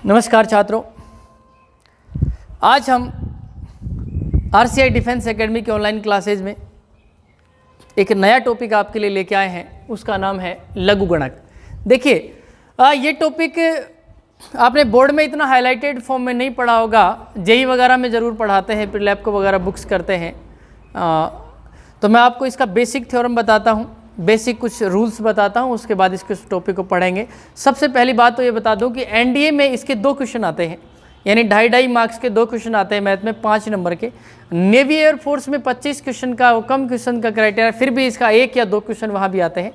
नमस्कार छात्रों, आज हम RCI डिफेंस एकेडमी के ऑनलाइन क्लासेज में एक नया टॉपिक आपके लिए लेके आए हैं। उसका नाम है लघुगणक। देखिए, ये टॉपिक आपने बोर्ड में इतना हाईलाइटेड फॉर्म में नहीं पढ़ा होगा, जेई वगैरह में ज़रूर पढ़ाते हैं, फिर लैब को वगैरह बुक्स करते हैं। तो मैं आपको इसका बेसिक थ्योरम बताता हूँ, बेसिक कुछ रूल्स बताता हूँ, उसके बाद इसके टॉपिक को पढ़ेंगे। सबसे पहली बात तो ये बता दूँ कि एनडीए में इसके 2 क्वेश्चन आते हैं, यानी 2.5 मार्क्स के 2 क्वेश्चन आते हैं मैथ में 5 नंबर के। नेवी एयरफोर्स में 25 क्वेश्चन का वो कम क्वेश्चन का क्राइटेरिया, फिर भी इसका 1 या 2 क्वेश्चन वहाँ भी आते हैं।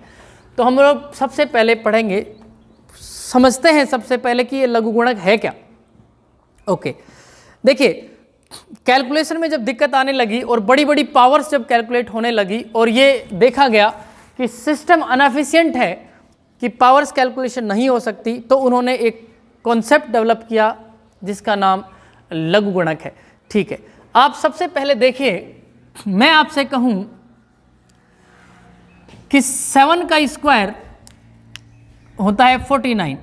तो हम लोग सबसे पहले पढ़ेंगे, समझते हैं सबसे पहले कि ये लघुगणक है क्या। ओके, देखिए, कैलकुलेशन में जब दिक्कत आने लगी और बड़ी बड़ी पावर्स जब कैलकुलेट होने लगी और ये देखा गया कि सिस्टम अनएफिशिएंट है, कि पावर्स कैलकुलेशन नहीं हो सकती, तो उन्होंने एक कॉन्सेप्ट डेवलप किया जिसका नाम लघुगणक है। ठीक है, आप सबसे पहले देखिए, मैं आपसे कहूं कि 7 का स्क्वायर होता है 49।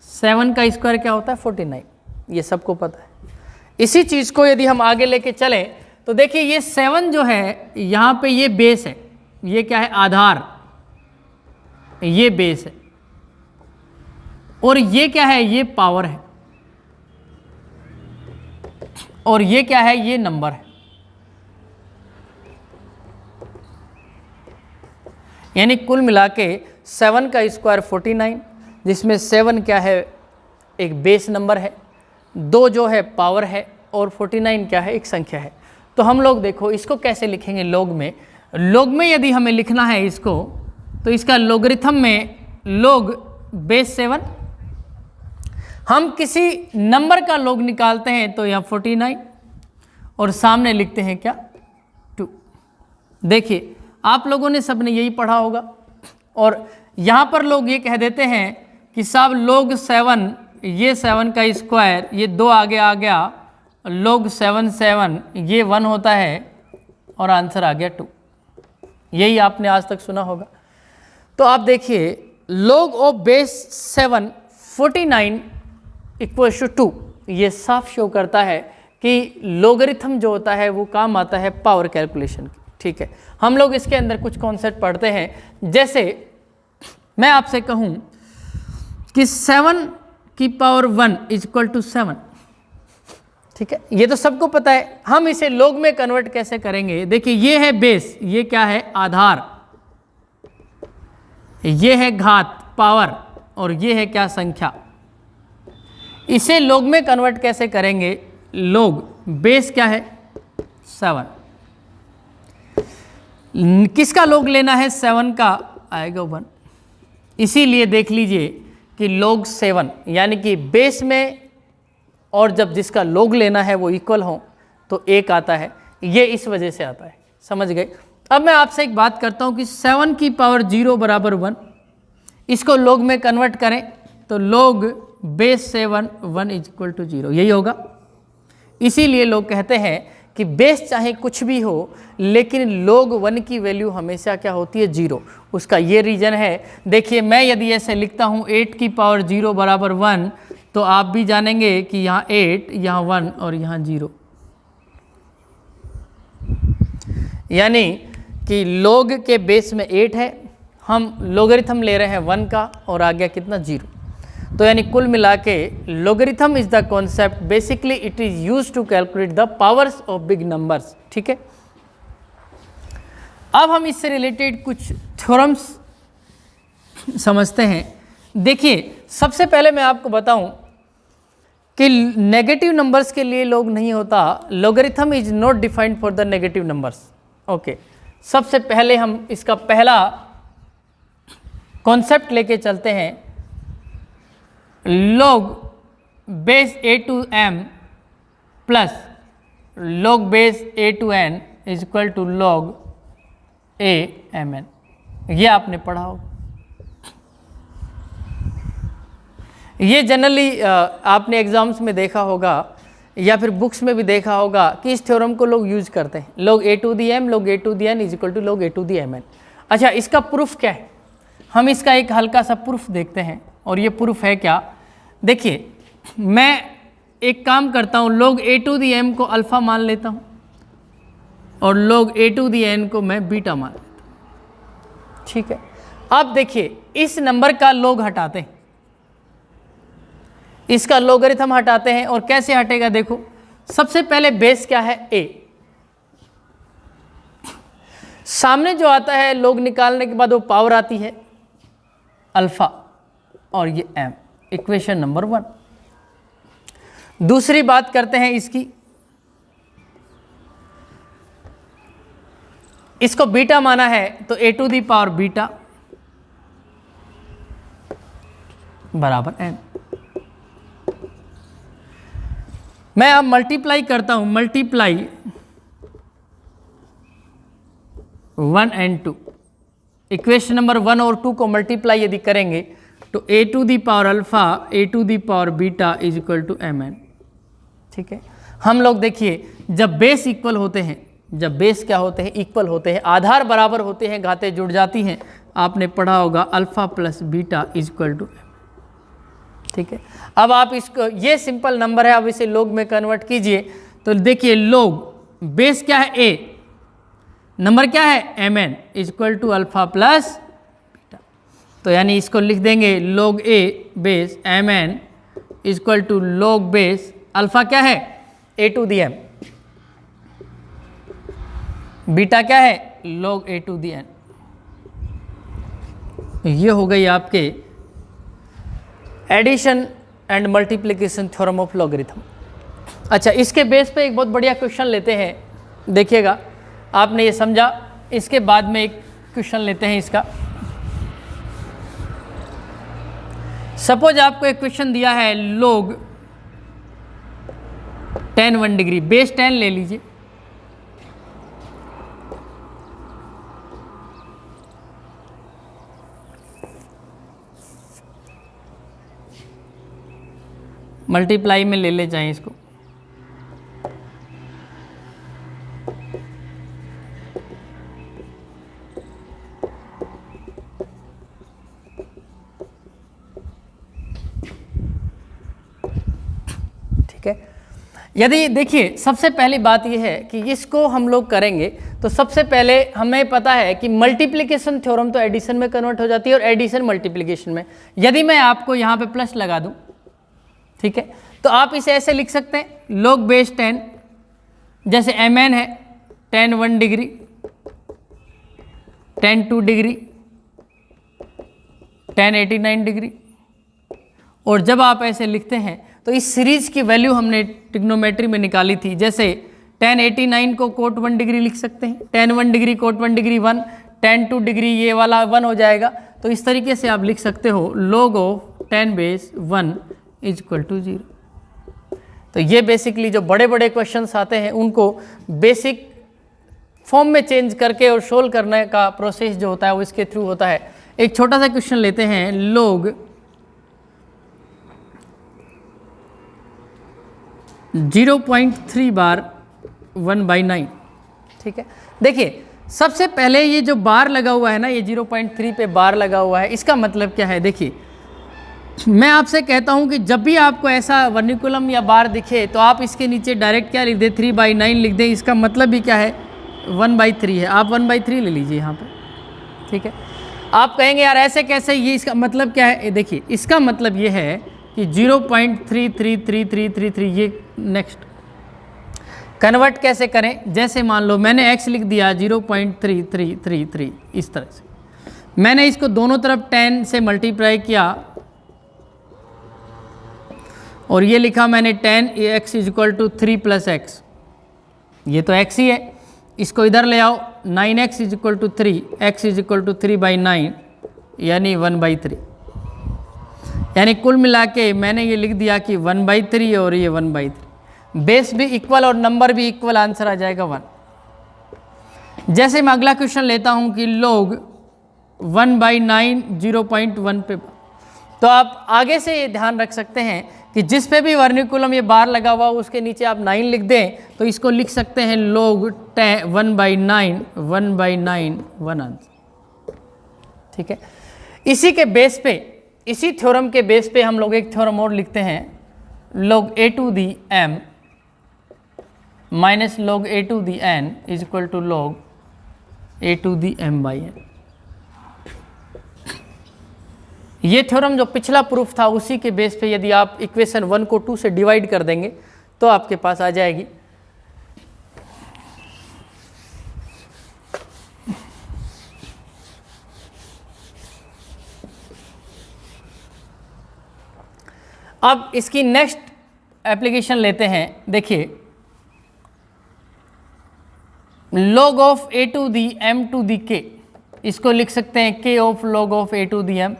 7 का स्क्वायर क्या होता है? 49। ये सबको पता है। इसी चीज़ को यदि हम आगे लेके चलें तो देखिए, ये 7 जो है यहाँ पे ये बेस है, ये क्या है? आधार, ये बेस है, और ये क्या है? ये पावर है, और ये क्या है? ये नंबर है। यानी कुल मिला के 7 का स्क्वायर 49, जिसमें 7 क्या है? एक बेस नंबर है, 2 जो है पावर है, और 49 क्या है? एक संख्या है। तो हम लोग देखो इसको कैसे लिखेंगे लॉग में। लॉग में यदि हमें लिखना है इसको, तो इसका लॉगरिथम में लॉग बेस 7, हम किसी नंबर का लॉग निकालते हैं तो यहाँ 49 और सामने लिखते हैं क्या? 2। देखिए, आप लोगों ने सबने यही पढ़ा होगा, और यहाँ पर लोग ये कह देते हैं कि साहब लॉग 7, ये 7 का स्क्वायर, ये 2 आगे आ गया, लॉग 7 ये 1 होता है, और आंसर आ गया 2। यही आपने आज तक सुना होगा। तो आप देखिए, log of base 7 49 equals to 2, ये साफ शो करता है कि लॉगरिथम जो होता है वो काम आता है पावर कैलकुलेशन की। ठीक है, हम लोग इसके अंदर कुछ कॉन्सेप्ट पढ़ते हैं। जैसे मैं आपसे कहूँ कि 7 की पावर 1 इज इक्वल टू 7, ठीक है, ये तो सबको पता है। हम इसे लॉग में कन्वर्ट कैसे करेंगे? देखिए, ये है बेस, ये क्या है? आधार, ये है घात, पावर, और ये है क्या? संख्या। इसे लॉग में कन्वर्ट कैसे करेंगे? लॉग बेस क्या है? 7। किसका लॉग लेना है? 7 का, आएगा 1। इसीलिए देख लीजिए कि लॉग 7 यानी कि बेस में, और जब जिसका लॉग लेना है वो इक्वल हो तो 1 आता है। ये इस वजह से आता है, समझ गए? अब मैं आपसे एक बात करता हूँ कि 7 की पावर 0 बराबर 1, इसको लॉग में कन्वर्ट करें तो log base 7 1 is equal to 0, यही होगा। इसीलिए लोग कहते हैं कि बेस चाहे कुछ भी हो, लेकिन log 1 की वैल्यू हमेशा क्या होती है? 0। उसका ये रीज़न है। देखिए, मैं यदि ऐसे लिखता हूँ 8 की पावर 0 बराबर 1, तो आप भी जानेंगे कि यहाँ 8, यहाँ 1 और यहाँ 0, यानी कि log के बेस में 8 है, हम लॉगरिथम ले रहे हैं 1 का, और आ गया कितना? 0। तो यानी कुल मिला के logarithm is the concept, basically it is used to calculate the powers of big numbers. ठीक है, अब हम इससे रिलेटेड कुछ थ्योरम्स समझते हैं। देखिए, सबसे पहले मैं आपको बताऊं कि नेगेटिव नंबर्स के लिए लॉग नहीं होता, logarithm is not defined for the negative numbers. Okay, सबसे पहले हम इसका पहला कॉन्सेप्ट लेके चलते हैं। log base a to m plus log base a to n is equal to log a mn, ये आपने पढ़ा होगा। ये जनरली आपने एग्जाम्स में देखा होगा या फिर बुक्स में भी देखा होगा कि इस थ्योरम को लोग यूज करते हैं। log a to the m log a to the n is equal to log a to the mn। अच्छा, इसका प्रूफ क्या है? हम इसका एक हल्का सा प्रूफ देखते हैं, और ये प्रूफ है क्या? देखिए, मैं एक काम करता हूँ, log a to the m को अल्फ़ा मान लेता हूँ और log a to the n को मैं बीटा मान लेता हूँ। ठीक है, अब देखिए इस नंबर का log हटाते हैं, इसका लोगरिथम हटाते हैं, और कैसे हटेगा देखो। सबसे पहले बेस क्या है, a, सामने जो आता है log निकालने के बाद वो पावर आती है अल्फ़ा, और ये m, इक्वेशन नंबर 1। दूसरी बात करते हैं इसकी, इसको बीटा माना है तो a to the power beta बराबर n। मैं अब मल्टीप्लाई करता हूं, मल्टीप्लाई 1 and 2, इक्वेशन नंबर 1 और 2 को मल्टीप्लाई यदि करेंगे तो a to the power alpha a to the power beta is equal to mn। ठीक है, हम लोग देखिए जब बेस इक्वल होते हैं, जब बेस क्या होते हैं, इक्वल होते हैं, आधार बराबर होते हैं, घातें जुड़ जाती हैं, आपने पढ़ा होगा alpha plus beta is equal to m। ठीक है, अब आप इसको, ये सिंपल नंबर है, अब इसे log में कन्वर्ट कीजिए तो देखिए log बेस क्या है a, नंबर क्या है mn is equal to alpha plus beta, तो यानी इसको लिख देंगे log a base mn is equal to log base alpha क्या है a to the m, beta क्या है log a to the n। ये हो गई आपके addition and multiplication theorem of logarithm. अच्छा, इसके बेस पे एक बहुत बढ़िया क्वेश्चन लेते हैं, देखिएगा आपने ये समझा, इसके बाद में एक क्वेश्चन लेते हैं इसका। सपोज आपको एक क्वेश्चन दिया है log tan 1 डिग्री, बेस 10 ले लीजिए, मल्टीप्लाई में ले ले जाएं इसको, ठीक है। यदि देखिए सबसे पहली बात यह है कि इसको हम लोग करेंगे तो सबसे पहले हमें पता है कि मल्टीप्लिकेशन थ्योरम तो एडिशन में कन्वर्ट हो जाती है और एडिशन मल्टीप्लिकेशन में। यदि मैं आपको यहाँ पे प्लस लगा दूँ, ठीक है, तो आप इसे ऐसे लिख सकते हैं log बेस 10, जैसे mn है tan 1 degree, tan 2 degree, tan 89 degree, और जब आप ऐसे लिखते हैं तो इस सीरीज की वैल्यू हमने ट्रिग्नोमेट्री में निकाली थी, जैसे tan 89 को कोट 1 डिग्री लिख सकते हैं, tan 1 degree cot 1 degree 1, tan 2 degree ये वाला 1 हो जाएगा। तो इस तरीके से आप लिख सकते हो log of tan base 1 is equal to 0। तो ये बेसिकली जो बड़े बड़े क्वेश्चंस आते हैं उनको बेसिक फॉर्म में चेंज करके और सोल्व करने का प्रोसेस जो होता है वो इसके थ्रू होता है। एक छोटा सा क्वेश्चन लेते हैं, log 0.3 बार 1/9। ठीक है, देखिए सबसे पहले ये जो बार लगा हुआ है ना, ये 0.3 पे बार लगा हुआ है, इसका मतलब क्या है। देखिए मैं आपसे कहता हूं कि जब भी आपको ऐसा वर्निकुलम या बार दिखे तो आप इसके नीचे डायरेक्ट क्या लिख दें, 3/9 लिख दें। इसका मतलब भी क्या है, 1/3 है, आप 1/3 ले लीजिए यहाँ पे। ठीक है, आप कहेंगे यार ऐसे कैसे, ये इसका मतलब क्या है। देखिए इसका मतलब ये है कि 0.33333 ये नेक्स्ट कन्वर्ट कैसे करें। जैसे मान लो मैंने x लिख दिया 0.3333, इस तरह से मैंने इसको दोनों तरफ 10 से मल्टीप्लाई किया और ये लिखा मैंने 10x is equal to 3 + x, ये तो x ही है, इसको इधर ले आओ, 9x is equal to 3, x is equal to 3/9 यानी 1/3। यानी कुल मिला के मैंने ये लिख दिया कि 1/3 और ये 1/3, बेस भी इक्वल और नंबर भी इक्वल, आंसर आ जाएगा 1। जैसे मैं अगला क्वेश्चन लेता हूँ कि log 1/9 0.1 पे, तो आप आगे से ये ध्यान रख सकते हैं कि जिस पे भी वर्निकुलम ये बार लगा हुआ उसके नीचे आप 9 लिख दें तो इसको लिख सकते हैं log 1/9 1 आंसर। ठीक है, इसी के बेस पे, इसी थ्योरम के बेस पे हम लोग एक थ्योरम और लिखते हैं log a to the m minus log a to the n is equal to log a to the m by n। ये थ्योरम जो पिछला प्रूफ था उसी के बेस पे यदि आप इक्वेशन 1 को 2 से डिवाइड कर देंगे तो आपके पास आ जाएगी अब इसकी नेक्स्ट एप्लीकेशन लेते हैं। देखिए log of a to the m to the k, इसको लिख सकते हैं k of log of a to the m,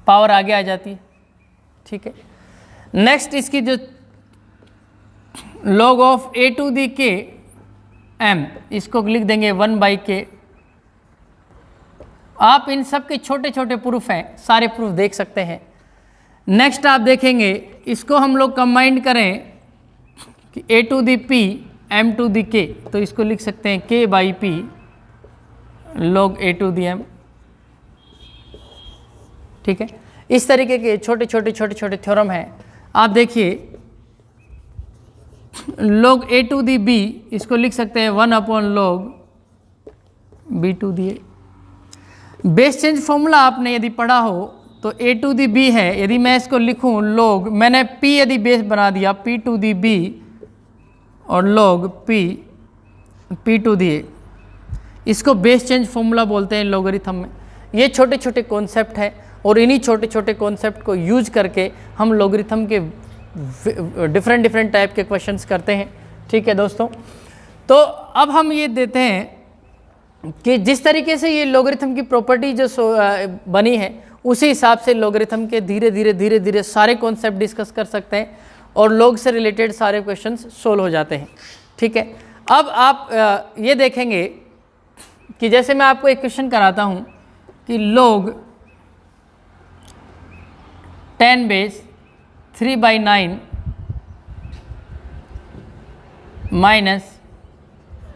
power आगे आ जाती है, ठीक है। नेक्स्ट इसकी जो log of a to the k m, इसको लिख देंगे 1 बाई k। आप इन सब के छोटे छोटे प्रूफ हैं, सारे प्रूफ देख सकते हैं। नेक्स्ट आप देखेंगे इसको हम लोग कंबाइन करें कि a to the p m to the k, तो इसको लिख सकते हैं k by p log a to the m, ठीक है। इस तरीके के छोटे छोटे छोटे छोटे थ्योरम हैं। आप देखिए log a to the b, इसको लिख सकते हैं 1 upon log b to the a। Base change formula आपने यदि पढ़ा हो तो a टू दी b है, यदि मैं इसको लिखूं log, मैंने p यदि बेस बना दिया p टू दी b और log p to the a, इसको बेस चेंज फॉर्मूला बोलते हैं लॉगरिथम में। ये छोटे छोटे कॉन्सेप्ट हैं और इन्हीं छोटे छोटे कॉन्सेप्ट को यूज करके हम लॉगरिथम के डिफरेंट टाइप के क्वेश्चंस करते हैं, ठीक है दोस्तों। तो अब हम ये देते हैं कि जिस तरीके से ये लॉगरिथम की प्रॉपर्टी जो बनी है उसी हिसाब से लॉगरिथम के धीरे धीरे सारे कॉन्सेप्ट डिस्कस कर सकते हैं और लॉग से रिलेटेड सारे क्वेश्चंस सोल्व हो जाते हैं, ठीक है। अब आप ये देखेंगे कि जैसे मैं आपको एक क्वेश्चन कराता हूँ कि log 10 बेस 3/9 माइनस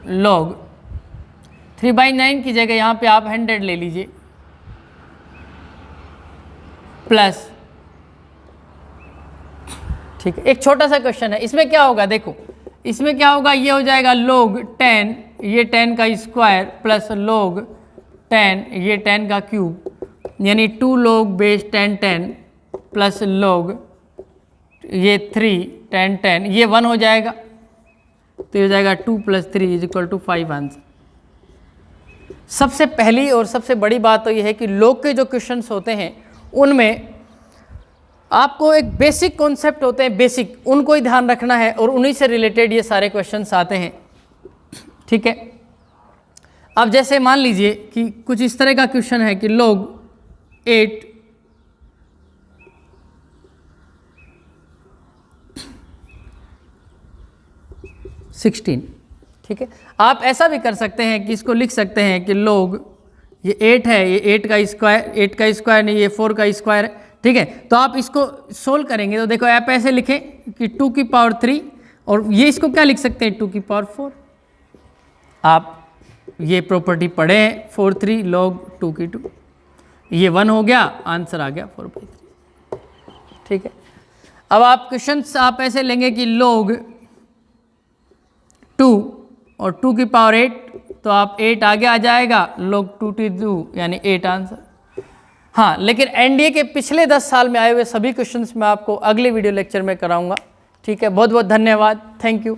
log 3/9 की जगह यहाँ पे आप 100 ले लीजिए प्लस, ठीक है। एक छोटा सा क्वेश्चन है, इसमें क्या होगा देखो, इसमें क्या होगा, ये हो जाएगा log 10, ये 10 का स्क्वायर प्लस log 10, ये 10 का क्यूब, यानी 2 log बेस 10 प्लस log ये 3 10 ये 1 हो जाएगा, तो ये हो जाएगा 2 + 3 = 5 आंसर। सबसे पहली और सबसे बड़ी बात तो ये है कि log के जो क्वेश्चंस होते हैं उनमें आपको एक बेसिक कॉन्सेप्ट होते हैं, बेसिक, उनको ही ध्यान रखना है और उन्हीं से रिलेटेड ये सारे क्वेश्चंस आते हैं, ठीक है। अब जैसे मान लीजिए कि कुछ इस तरह का क्वेश्चन है कि log 8 16, ठीक है। आप ऐसा भी कर सकते हैं कि इसको लिख सकते हैं कि log ये 8 है, ये 8 का स्क्वायर नहीं, ये 4 का स्क्वायर है, ठीक है। तो आप इसको सोल्व करेंगे तो देखो आप ऐसे लिखें कि 2 की पावर 3 और ये इसको क्या लिख सकते हैं 2 की पावर 4। आप ये प्रॉपर्टी पढ़े हैं 4/3 log 2 की 2, ये 1 हो गया, आंसर आ गया 4/3, ठीक है। अब आप क्वेश्चन आप ऐसे लेंगे कि log 2 और 2 की पावर 8, तो आप 8 आगे आ जाएगा, log 2 यानी 8 आंसर। हाँ, लेकिन एनडीए के पिछले 10 साल में आए हुए सभी क्वेश्चंस मैं आपको अगले वीडियो लेक्चर में कराऊंगा, ठीक है। बहुत बहुत धन्यवाद, थैंक यू।